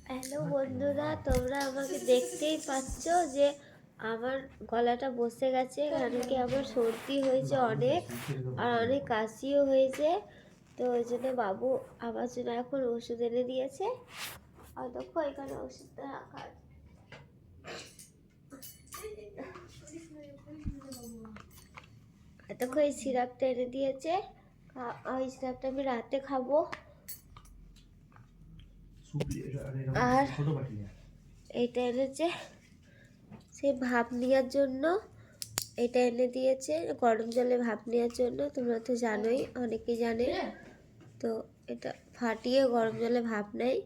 Hello বন্ধুরা, তোমরা আমাকে দেখতেই পাচ্ছ যে আমার গলাটা বসে গেছে, কারণ কি আমার সর্দি হয়েছে অনেক, আর অনেক কাশিও হয়েছে। তো ওই জন্য বাবু আমার জন্য এখন ওষুধ এনে দিয়েছে। আর দেখো এখানে ওষুধটা রাখা আছে। দেখো এই সিরাপটা এনে দিয়েছে, ওই সিরাপটা আমি রাতে খাবো। আর এটা এনেছে সে ভাপ নেওয়ার জন্য, এটা এনে দিয়েছে গরম জলে ভাপ নেওয়ার জন্য। তোমরা তো জানোই, অনেকেই জানে। তো এটা ফাটিয়ে গরম জলে ভাপ নেয়,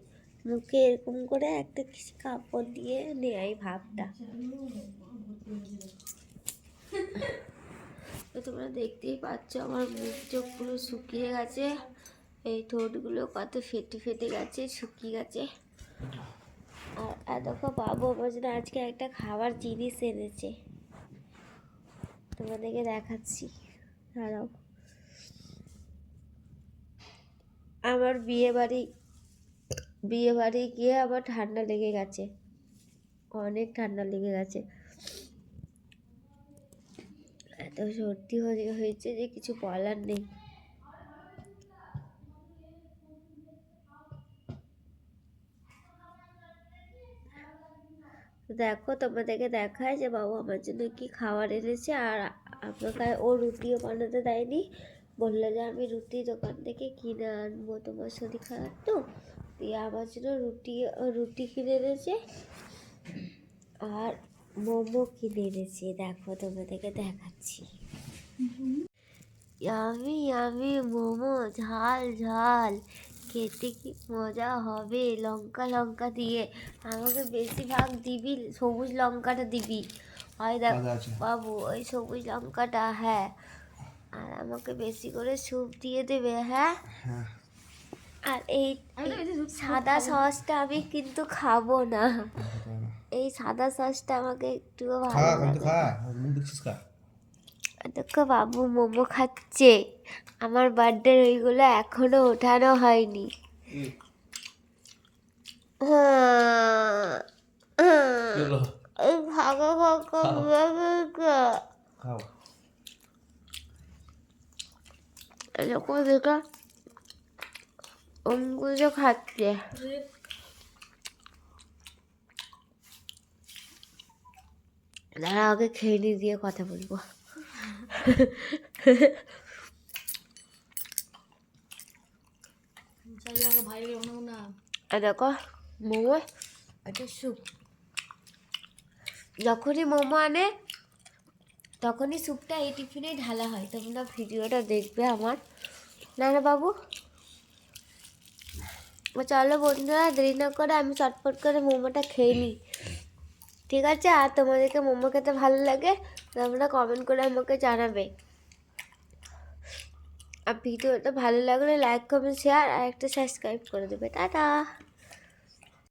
মুখে এরকম করে একটা কিছু কাপড় দিয়ে নেয় ভাপটা। তো তোমরা দেখতেই পাচ্ছ আমার মুখ চোখ পুরো শুকিয়ে গেছে, এই ঠোঁটগুলো কত ফেটে ফেটে গেছে, শুকিয়ে গেছে। আর দেখো বাবু আমার জন্য আজকে একটা খাবার জিনিস এনেছে, তোমাদেরকে দেখাচ্ছি, দাঁড়াও। আমার বিয়ে বাড়ি গিয়ে আবার ঠান্ডা লেগে গেছে, অনেক ঠান্ডা লেগে গেছে, এত সর্দি হয়েছে যে কিছু বলার নেই। দেখো তোমাদেরকে দেখায় যে বাবু আমার জন্য কি খাবার এনেছে। আর আমাকে ও রুটিও বানাতে দেয়নি, বললো যে আমি রুটি দোকান থেকে কিনে আনবো, তোমার শরীর খারাপ তো। দিয়ে আমার জন্য রুটি কিনে এনেছে আর মোমো কিনে এনেছে। দেখো তোমাদেরকে দেখাচ্ছি, ইয়ামি ইয়ামি মোমো, ঝাল ঝাল, খেতে কি মজা হবে, লঙ্কা লঙ্কা দিয়ে। আমাকে বেশিরভাগ দিবি সবুজ লঙ্কাটা দিবি, হয় দেখ বাবু ওই সবুজ লঙ্কাটা, হ্যাঁ। আর আমাকে বেশি করে স্যুপ দিয়ে দেবে, হ্যাঁ। আর এই সাদা সসটা আমি কিন্তু খাবো না, এই সাদা সসটা আমাকে একটুও ভালো লাগে না। দেখো বাবু মোমো খাচ্ছে, আমার বার্থডে ওইগুলো এখনো ওঠানো হয়নি। এই ফাঁকা ফাঁকা এরকম দেখা অঙ্গুলো খাচ্ছে। দাঁড়া আগে খেয়ে নিয়ে দিয়ে কথা বলবো। দেখো মোমো, একটা স্যুপ, যখনই মোমো আনে তখনই স্যুপটা এই টিফিনে ঢালা হয়। তোমরা ভিডিওটা দেখবে আমার, না না বাবু। চলো বন্ধুরা, দেরি না করে আমি চটপট করে মোমোটা খেয়ে নিই, ঠিক আছে? আর তোমাদেরকে মোমো খেতে ভালো লাগে তোমরা কমেন্ট করে আমাকে জানাবে। আর ভিডিওটা ভালো লাগলে লাইক কমেন্ট শেয়ার আর একটা সাবস্ক্রাইব করে দেবে। টাটা।